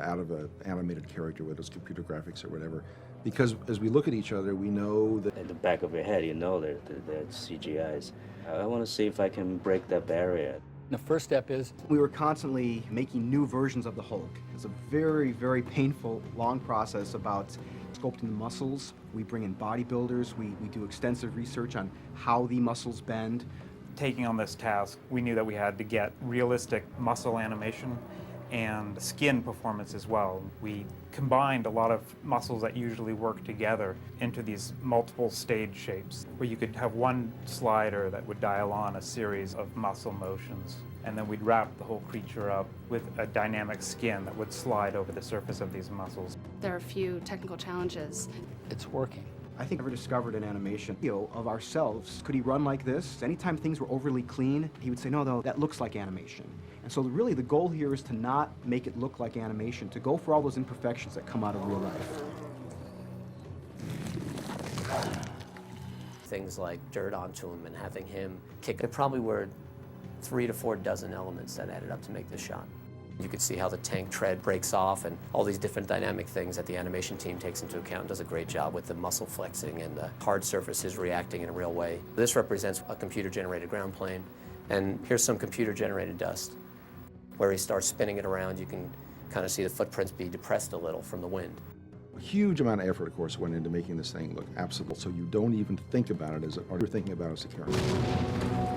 out of an animated character, whether it's computer graphics or whatever. Because as we look at each other, we know that At the back of your head, you know that CGIs. I want to see if I can break that barrier. The first step is we were constantly making new versions of the Hulk. It's a very, very painful, long process about sculpting the muscles. We bring in bodybuilders. We do extensive research on how the muscles bend. Taking on this task, we knew that we had to get realistic muscle animation and skin performance as well. We combined a lot of muscles that usually work together into these multiple stage shapes, where you could have one slider that would dial on a series of muscle motions, and then we'd wrap the whole creature up with a dynamic skin that would slide over the surface of these muscles. There are a few technical challenges. it's working. I think I ever discovered an animation video of ourselves. Could he run like this? Anytime things were overly clean, he would say, no, that looks like animation. And so really the goal here is to not make it look like animation, to go for all those imperfections that come out of real life. Things like dirt onto him and having him kick. There probably were 3 to 4 dozen elements that added up to make this shot. You could see how the tank tread breaks off and all these different dynamic things that the animation team takes into account and does a great job with the muscle flexing and the hard surfaces reacting in a real way. This represents a computer-generated ground plane, and here's some computer-generated dust. Where he starts spinning it around, you can kind of see the footprints be depressed a little from the wind. a huge amount of effort, of course, went into making this thing look absolute, so you don't even think about it as, or you're thinking about it as a character.